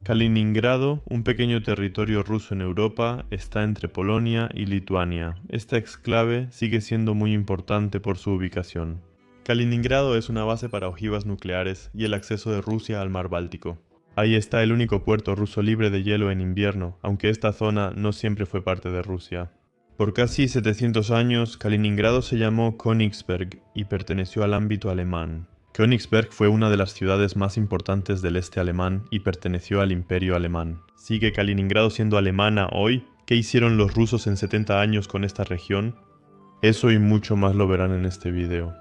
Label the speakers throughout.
Speaker 1: Kaliningrado, un pequeño territorio ruso en Europa, está entre Polonia y Lituania. Esta exclave sigue siendo muy importante por su ubicación. Kaliningrado es una base para ojivas nucleares y el acceso de Rusia al mar Báltico. Ahí está el único puerto ruso libre de hielo en invierno, aunque esta zona no siempre fue parte de Rusia. Por casi 700 años, Kaliningrado se llamó Königsberg y perteneció al ámbito alemán. Königsberg fue una de las ciudades más importantes del este alemán y perteneció al Imperio Alemán. ¿Sigue Kaliningrado siendo alemana hoy? ¿Qué hicieron los rusos en 70 años con esta región? Eso y mucho más lo verán en este video.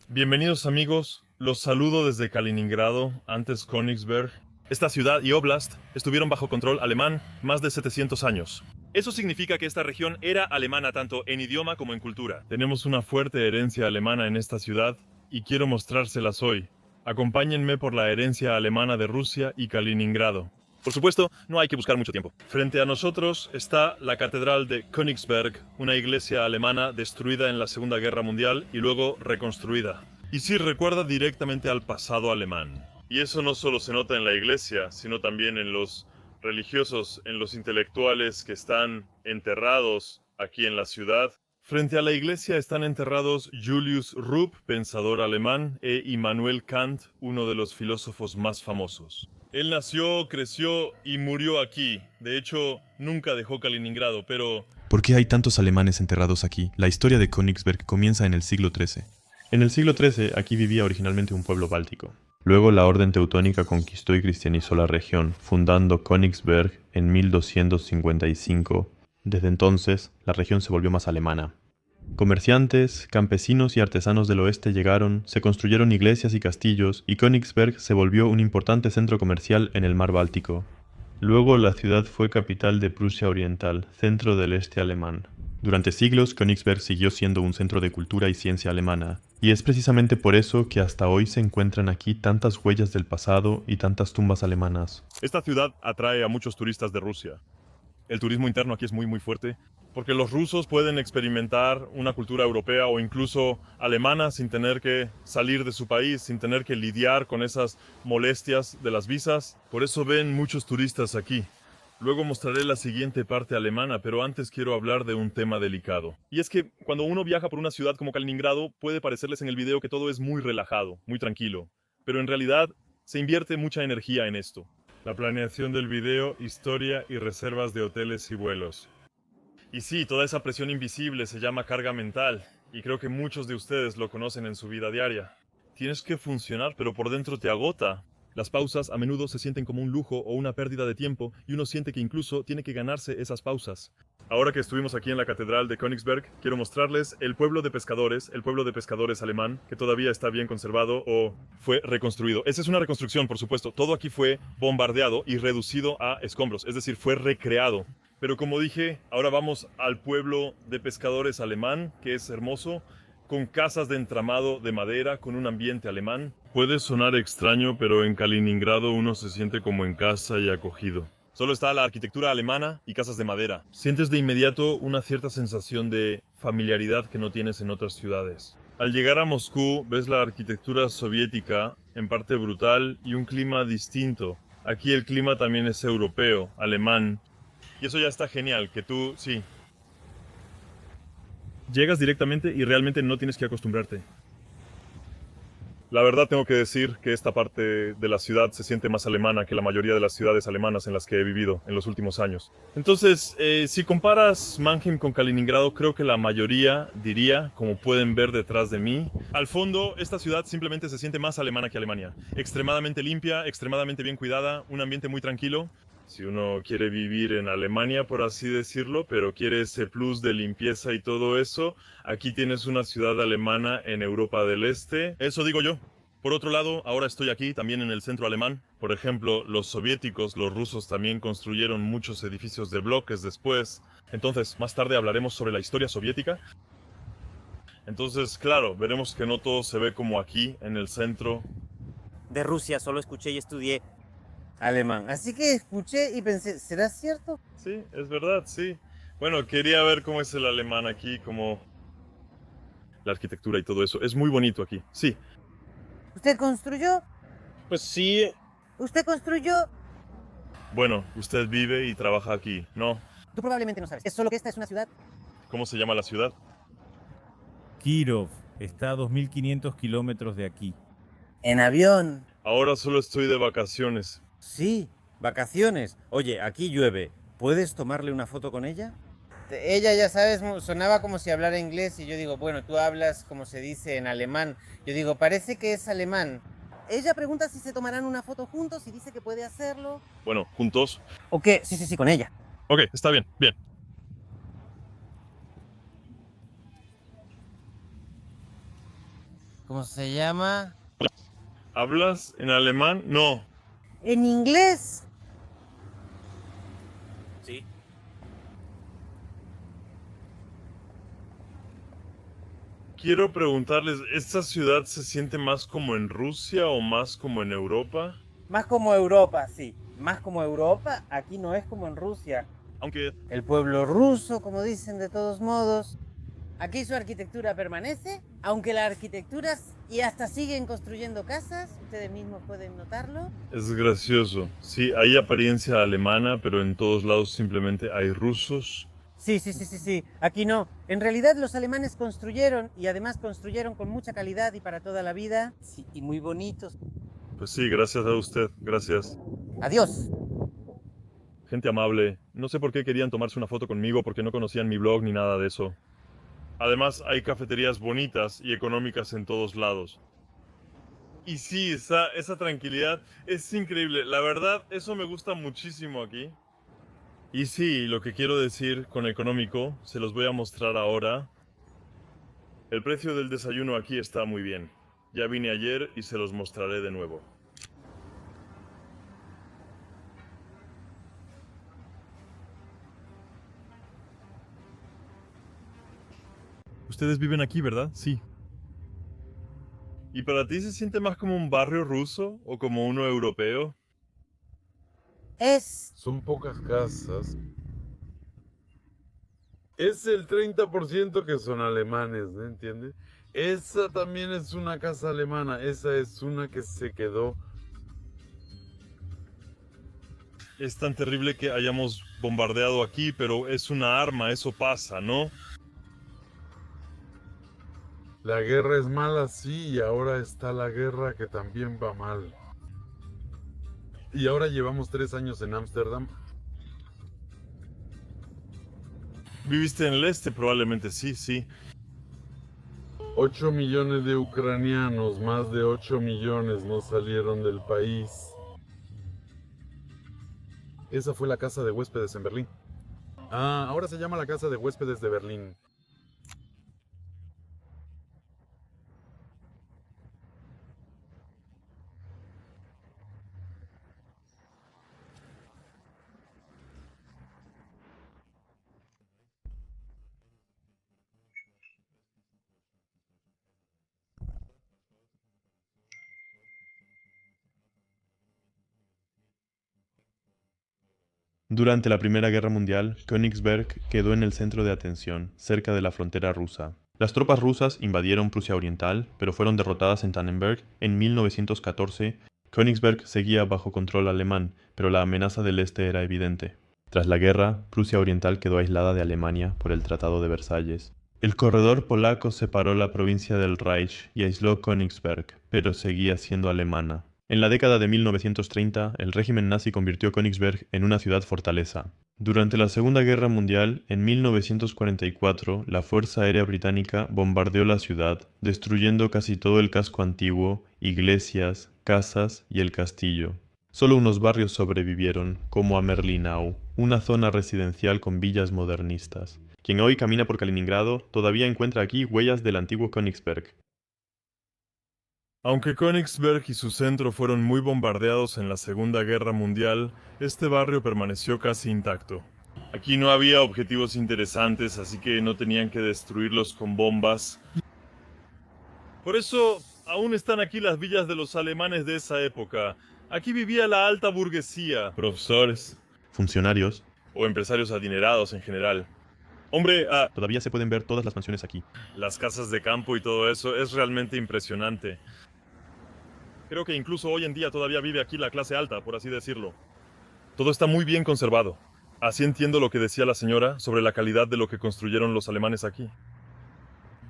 Speaker 2: Bienvenidos amigos, los saludo desde Kaliningrado, antes Königsberg. Esta ciudad y oblast estuvieron bajo control alemán más de 700 años. Eso significa que esta región era alemana tanto en idioma como en cultura. Tenemos una fuerte herencia alemana en esta ciudad y quiero mostrárselas hoy. Acompáñenme por la herencia alemana de Rusia y Kaliningrado. Por supuesto, no hay que buscar mucho tiempo. Frente a nosotros está la Catedral de Königsberg, una iglesia alemana destruida en la Segunda Guerra Mundial y luego reconstruida. Y sí recuerda directamente al pasado alemán. Y eso no solo se nota en la iglesia, sino también en los religiosos, en los intelectuales que están enterrados aquí en la ciudad. Frente a la iglesia están enterrados Julius Rupp, pensador alemán, e Immanuel Kant, uno de los filósofos más famosos. Él nació, creció y murió aquí. De hecho, nunca dejó Kaliningrado, pero...
Speaker 3: ¿Por qué hay tantos alemanes enterrados aquí? La historia de Königsberg comienza en el siglo XIII.
Speaker 1: En el siglo XIII aquí vivía originalmente un pueblo báltico. Luego la orden teutónica conquistó y cristianizó la región, fundando Königsberg en 1255. Desde entonces, la región se volvió más alemana. Comerciantes, campesinos y artesanos del oeste llegaron, se construyeron iglesias y castillos, y Königsberg se volvió un importante centro comercial en el mar Báltico. Luego la ciudad fue capital de Prusia Oriental, centro del este alemán. Durante siglos, Königsberg siguió siendo un centro de cultura y ciencia alemana, y es precisamente por eso que hasta hoy se encuentran aquí tantas huellas del pasado y tantas tumbas alemanas.
Speaker 2: Esta ciudad atrae a muchos turistas de Rusia. El turismo interno aquí es muy fuerte, porque los rusos pueden experimentar una cultura europea o incluso alemana sin tener que salir de su país, sin tener que lidiar con esas molestias de las visas. Por eso ven muchos turistas aquí. Luego mostraré la siguiente parte alemana, pero antes quiero hablar de un tema delicado. Y es que cuando uno viaja por una ciudad como Kaliningrado, puede parecerles en el video que todo es muy relajado, muy tranquilo. Pero en realidad se invierte mucha energía en esto. La planeación del video, historia y reservas de hoteles y vuelos. Y sí, toda esa presión invisible se llama carga mental, y creo que muchos de ustedes lo conocen en su vida diaria. Tienes que funcionar, pero por dentro te agota. Las pausas a menudo se sienten como un lujo o una pérdida de tiempo, y uno siente que incluso tiene que ganarse esas pausas. Ahora que estuvimos aquí en la Catedral de Königsberg, quiero mostrarles el pueblo de pescadores alemán, que todavía está bien conservado o fue reconstruido. Esa es una reconstrucción, por supuesto. Todo aquí fue bombardeado y reducido a escombros, es decir, fue recreado. Pero como dije, ahora vamos al pueblo de pescadores alemán, que es hermoso, con casas de entramado de madera, con un ambiente alemán. Puede sonar extraño, pero en Kaliningrado uno se siente como en casa y acogido. Solo está la arquitectura alemana y casas de madera. Sientes de inmediato una cierta sensación de familiaridad que no tienes en otras ciudades. Al llegar a Moscú, ves la arquitectura soviética, en parte brutal, y un clima distinto. Aquí el clima también es europeo, alemán. Y eso ya está genial, que tú, sí, llegas directamente y realmente no tienes que acostumbrarte. La verdad tengo que decir que esta parte de la ciudad se siente más alemana que la mayoría de las ciudades alemanas en las que he vivido en los últimos años. Entonces, si comparas Mannheim con Kaliningrado, creo que la mayoría diría, como pueden ver detrás de mí, al fondo esta ciudad simplemente se siente más alemana que Alemania. Extremadamente limpia, extremadamente bien cuidada, un ambiente muy tranquilo. Si uno quiere vivir en Alemania, por así decirlo, pero quiere ese plus de limpieza y todo eso, aquí tienes una ciudad alemana en Europa del Este. Eso digo yo. Por otro lado, ahora estoy aquí también en el centro alemán. Por ejemplo, los soviéticos, los rusos también construyeron muchos edificios de bloques después. Entonces, más tarde hablaremos sobre la historia soviética. Entonces, claro, veremos que no todo se ve como aquí, en el centro.
Speaker 4: De Rusia solo escuché y estudié alemán. Así que escuché y pensé, ¿será cierto?
Speaker 2: Sí, es verdad, sí. Bueno, quería ver cómo es el alemán aquí, como la arquitectura y todo eso. Es muy bonito aquí, sí.
Speaker 4: ¿Usted construyó?
Speaker 2: Pues sí.
Speaker 4: ¿Usted construyó?
Speaker 2: Bueno, usted vive y trabaja aquí, ¿no?
Speaker 4: Tú probablemente no sabes. Es solo que esta es una ciudad.
Speaker 2: ¿Cómo se llama la ciudad?
Speaker 5: Kirov está a 2.500 kilómetros de aquí.
Speaker 4: En avión.
Speaker 2: Ahora solo estoy de vacaciones.
Speaker 5: Sí, vacaciones. Oye, aquí llueve. ¿Puedes tomarle una foto con ella?
Speaker 4: Ella, ya sabes, sonaba como si hablara inglés y yo digo, bueno, tú hablas como se dice en alemán. Yo digo, parece que es alemán. Ella pregunta si se tomarán una foto juntos y dice que puede hacerlo.
Speaker 2: Bueno, juntos.
Speaker 4: ¿O qué? Sí, sí, sí, con ella.
Speaker 2: Ok, está bien, bien.
Speaker 4: ¿Cómo se llama?
Speaker 2: ¿Hablas en alemán? No.
Speaker 4: ¿En inglés?
Speaker 5: Sí.
Speaker 2: Quiero preguntarles, ¿esta ciudad se siente más como en Rusia o más como en Europa?
Speaker 4: Más como Europa, sí. Más como Europa, aquí no es como en Rusia.
Speaker 2: Aunque
Speaker 4: El pueblo ruso, como dicen de todos modos. Aquí su arquitectura permanece, aunque las arquitecturas y hasta siguen construyendo casas, ustedes mismos pueden notarlo.
Speaker 2: es gracioso. Sí, hay apariencia alemana, pero en todos lados simplemente hay rusos.
Speaker 4: Sí, sí, sí, sí, sí. Aquí no. En realidad los alemanes construyeron y además construyeron con mucha calidad y para toda la vida. Sí, y muy bonitos.
Speaker 2: Pues sí, gracias a usted, gracias.
Speaker 4: Adiós.
Speaker 2: Gente amable. No sé por qué querían tomarse una foto conmigo porque no conocían mi blog ni nada de eso. Además, hay cafeterías bonitas y económicas en todos lados. Y sí, esa tranquilidad es increíble. La verdad, eso me gusta muchísimo aquí. Y sí, lo que quiero decir con económico, se los voy a mostrar ahora. El precio del desayuno aquí está muy bien. Ya vine ayer y se los mostraré de nuevo. Ustedes viven aquí, ¿verdad? Sí. ¿Y para ti se siente más como un barrio ruso o como uno europeo?
Speaker 6: Son pocas casas. Es el 30% que son alemanes, ¿no entiendes? Esa también es una casa alemana. Esa es una que se quedó.
Speaker 2: Es tan terrible que hayamos bombardeado aquí, pero es una arma, eso pasa, ¿no?
Speaker 6: La guerra es mala, sí, y ahora está la guerra que también va mal. Y ahora llevamos 3 años en Ámsterdam.
Speaker 2: ¿Viviste en el este? Probablemente sí, sí.
Speaker 6: 8 millones de ucranianos, más de 8 millones no salieron del país. Esa fue la casa de huéspedes en Berlín. Ah, ahora se llama la casa de huéspedes de Berlín.
Speaker 1: Durante la Primera Guerra Mundial, Königsberg quedó en el centro de atención, cerca de la frontera rusa. Las tropas rusas invadieron Prusia Oriental, pero fueron derrotadas en Tannenberg en 1914. Königsberg seguía bajo control alemán, pero la amenaza del este era evidente. Tras la guerra, Prusia Oriental quedó aislada de Alemania por el Tratado de Versalles. El corredor polaco separó la provincia del Reich y aisló Königsberg, pero seguía siendo alemana. En la década de 1930, el régimen nazi convirtió Königsberg en una ciudad fortaleza. Durante la Segunda Guerra Mundial, en 1944, la Fuerza Aérea Británica bombardeó la ciudad, destruyendo casi todo el casco antiguo, iglesias, casas y el castillo. Solo unos barrios sobrevivieron, como Amerlinau, una zona residencial con villas modernistas. Quien hoy camina por Kaliningrado todavía encuentra aquí huellas del antiguo Königsberg.
Speaker 2: Aunque Königsberg y su centro fueron muy bombardeados en la Segunda Guerra Mundial, este barrio permaneció casi intacto. Aquí no había objetivos interesantes, así que no tenían que destruirlos con bombas. Por eso, aún están aquí las villas de los alemanes de esa época. Aquí vivía la alta burguesía, profesores
Speaker 1: Funcionarios.
Speaker 2: o empresarios adinerados en general. Hombre,
Speaker 1: Todavía se pueden ver todas las mansiones aquí.
Speaker 2: las casas de campo y todo eso es realmente impresionante. Creo que incluso hoy en día todavía vive aquí la clase alta, por así decirlo. Todo está muy bien conservado. Así entiendo lo que decía la señora sobre la calidad de lo que construyeron los alemanes aquí.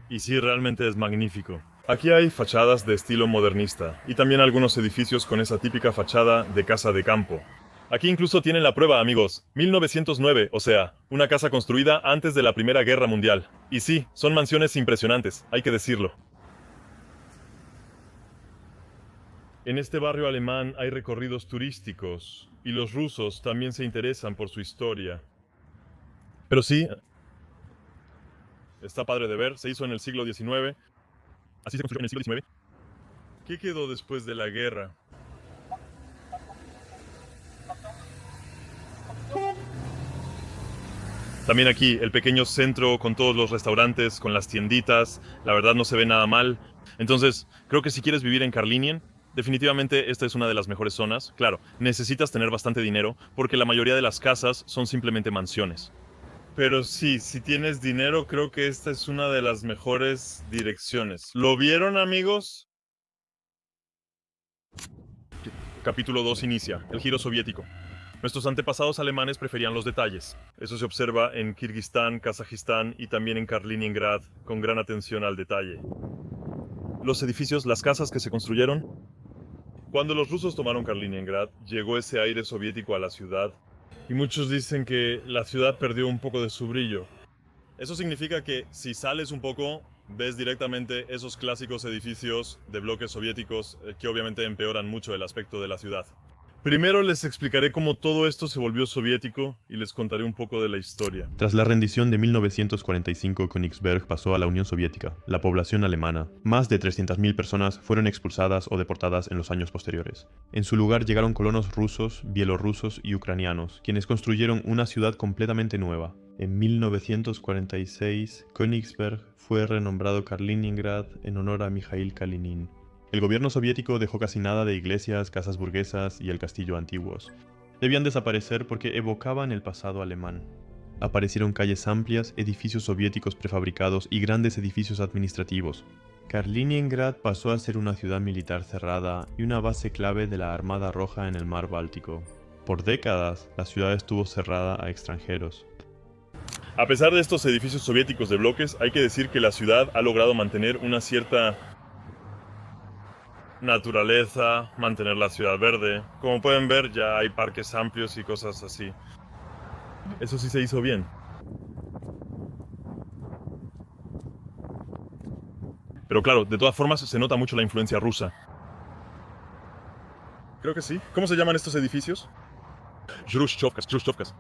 Speaker 2: Y sí, realmente es magnífico. Aquí hay fachadas de estilo modernista y también algunos edificios con esa típica fachada de casa de campo. Aquí incluso tienen la prueba, amigos. 1909, o sea, una casa construida antes de la Primera Guerra Mundial. Y sí, son mansiones impresionantes, hay que decirlo. En este barrio alemán hay recorridos turísticos y los rusos también se interesan por su historia. Pero sí, está padre de ver, se hizo en el siglo XIX. Así se construyó en el siglo XIX. ¿Qué quedó después de la guerra? También aquí, el pequeño centro con todos los restaurantes, con las tienditas. La verdad no se ve nada mal. Entonces, creo que si quieres vivir en Karlinien, definitivamente esta es una de las mejores zonas. Claro, necesitas tener bastante dinero porque la mayoría de las casas son simplemente mansiones. Pero sí, si tienes dinero, creo que esta es una de las mejores direcciones. ¿Lo vieron, amigos? Capítulo 2 inicia, el giro soviético. Nuestros antepasados alemanes preferían los detalles. Eso se observa en Kirguistán, Kazajistán y también en Kaliningrad, con gran atención al detalle. Los edificios, las casas que se construyeron. Cuando los rusos tomaron Kaliningrad, llegó ese aire soviético a la ciudad. Y muchos dicen que la ciudad perdió un poco de su brillo. Eso significa que si sales un poco, ves directamente esos clásicos edificios de bloques soviéticos que obviamente empeoran mucho el aspecto de la ciudad. Primero les explicaré cómo todo esto se volvió soviético y les contaré un poco de la historia.
Speaker 3: Tras la rendición de 1945, Königsberg pasó a la Unión Soviética. La población alemana, más de 300.000 personas, fueron expulsadas o deportadas en los años posteriores. En su lugar llegaron colonos rusos, bielorrusos y ucranianos, quienes construyeron una ciudad completamente nueva. En 1946, Königsberg fue renombrado Kaliningrad en honor a Mikhail Kalinin. El gobierno soviético dejó casi nada de iglesias, casas burguesas y el castillo antiguos. Debían desaparecer porque evocaban el pasado alemán. Aparecieron calles amplias, edificios soviéticos prefabricados y grandes edificios administrativos. Kaliningrad pasó a ser una ciudad militar cerrada y una base clave de la Armada Roja en el Mar Báltico. Por décadas, la ciudad estuvo cerrada a extranjeros.
Speaker 2: A pesar de estos edificios soviéticos de bloques, hay que decir que la ciudad ha logrado mantener una cierta naturaleza, mantener la ciudad verde. Como pueden ver, ya hay parques amplios y cosas así. Eso sí se hizo bien. Pero claro, de todas formas se nota mucho la influencia rusa. Creo que sí. ¿Cómo se llaman estos edificios? Khrushchevkas.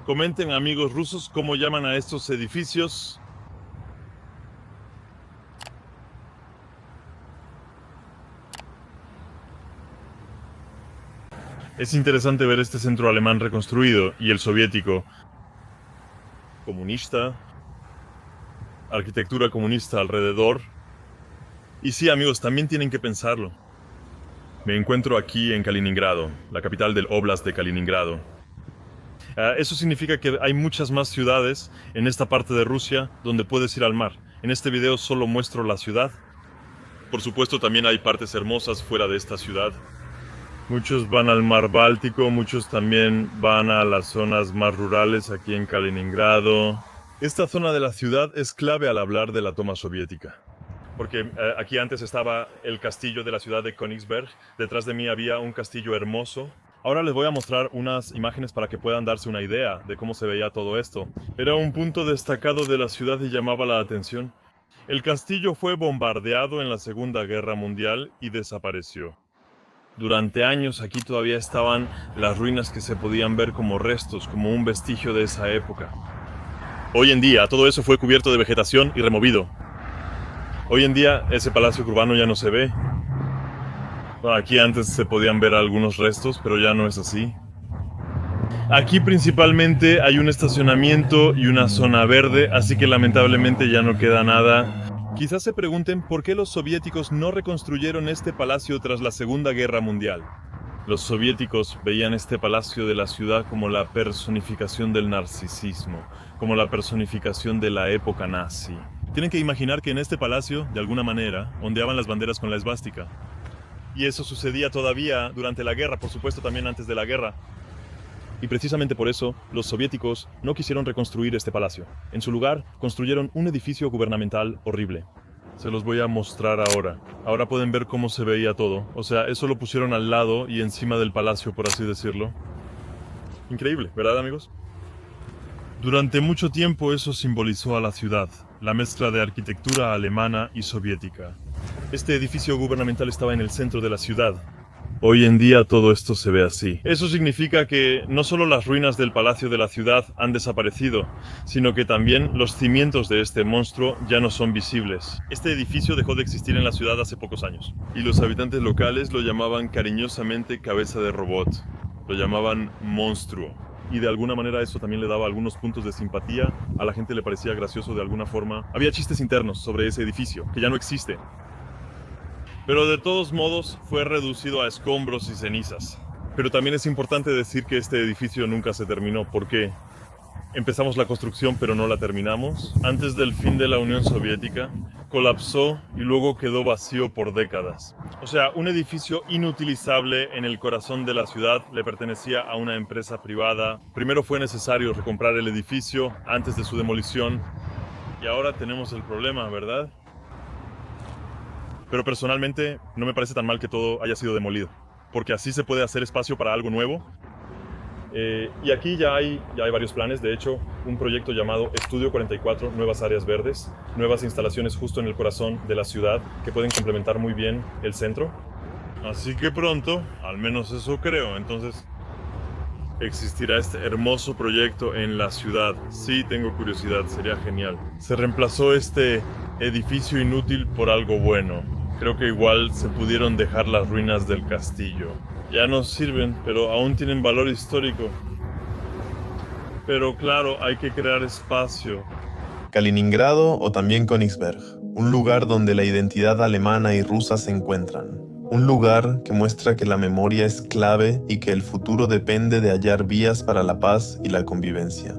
Speaker 2: Comenten, amigos rusos, cómo llaman a estos edificios. Es interesante ver este centro alemán reconstruido y el soviético. Comunista. Arquitectura comunista alrededor. Y sí, amigos, también tienen que pensarlo. Me encuentro aquí en Kaliningrado, la capital del Oblast de Kaliningrado. Eso significa que hay muchas más ciudades en esta parte de Rusia donde puedes ir al mar. En este video solo muestro la ciudad. Por supuesto, también hay partes hermosas fuera de esta ciudad. Muchos van al mar Báltico, muchos también van a las zonas más rurales aquí en Kaliningrado. Esta zona de la ciudad es clave al hablar de la toma soviética. Porque aquí antes estaba el castillo de la ciudad de Königsberg. Detrás de mí había un castillo hermoso. Ahora les voy a mostrar unas imágenes para que puedan darse una idea de cómo se veía todo esto. Era un punto destacado de la ciudad y llamaba la atención. El castillo fue bombardeado en la Segunda Guerra Mundial y desapareció. Durante años aquí todavía estaban las ruinas que se podían ver como restos, como un vestigio de esa época. Hoy en día todo eso fue cubierto de vegetación y removido. Hoy en día ese palacio urbano ya no se ve. Aquí antes se podían ver algunos restos, pero ya no es así. Aquí principalmente hay un estacionamiento y una zona verde, así que lamentablemente ya no queda nada. Quizás se pregunten por qué los soviéticos no reconstruyeron este palacio tras la Segunda Guerra Mundial. Los soviéticos veían este palacio de la ciudad como la personificación del narcisismo, como la personificación de la época nazi. Tienen que imaginar que en este palacio, de alguna manera, ondeaban las banderas con la esvástica. Y eso sucedía todavía durante la guerra, por supuesto también antes de la guerra. Y precisamente por eso, los soviéticos no quisieron reconstruir este palacio. En su lugar, construyeron un edificio gubernamental horrible. Se los voy a mostrar ahora. Ahora pueden ver cómo se veía todo. O sea, eso lo pusieron al lado y encima del palacio, por así decirlo. Increíble, ¿verdad, amigos? Durante mucho tiempo eso simbolizó a la ciudad, la mezcla de arquitectura alemana y soviética. Este edificio gubernamental estaba en el centro de la ciudad. Hoy en día todo esto se ve así. Eso significa que no solo las ruinas del palacio de la ciudad han desaparecido, sino que también los cimientos de este monstruo ya no son visibles. Este edificio dejó de existir en la ciudad hace pocos años. Y los habitantes locales lo llamaban cariñosamente cabeza de robot. Lo llamaban monstruo. Y de alguna manera eso también le daba algunos puntos de simpatía. A la gente le parecía gracioso de alguna forma. Había chistes internos sobre ese edificio, que ya no existe. Pero de todos modos fue reducido a escombros y cenizas. Pero también es importante decir que este edificio nunca se terminó. ¿Por qué? Empezamos la construcción pero no la terminamos. Antes del fin de la Unión Soviética, colapsó y luego quedó vacío por décadas. O sea, un edificio inutilizable en el corazón de la ciudad le pertenecía a una empresa privada. Primero fue necesario recomprar el edificio antes de su demolición. Y ahora tenemos el problema, ¿verdad? Pero personalmente no me parece tan mal que todo haya sido demolido, porque así se puede hacer espacio para algo nuevo. Y aquí ya hay varios planes, de hecho, un proyecto llamado Estudio 44, nuevas áreas verdes, nuevas instalaciones justo en el corazón de la ciudad que pueden complementar muy bien el centro. Así que pronto, al menos eso creo, entonces existirá este hermoso proyecto en la ciudad. Sí, tengo curiosidad, sería genial. Se reemplazó este edificio inútil por algo bueno. Creo que igual se pudieron dejar las ruinas del castillo. Ya no sirven, pero aún tienen valor histórico. Pero claro, hay que crear espacio.
Speaker 3: Kaliningrado o también Königsberg, un lugar donde la identidad alemana y rusa se encuentran. Un lugar que muestra que la memoria es clave y que el futuro depende de hallar vías para la paz y la convivencia.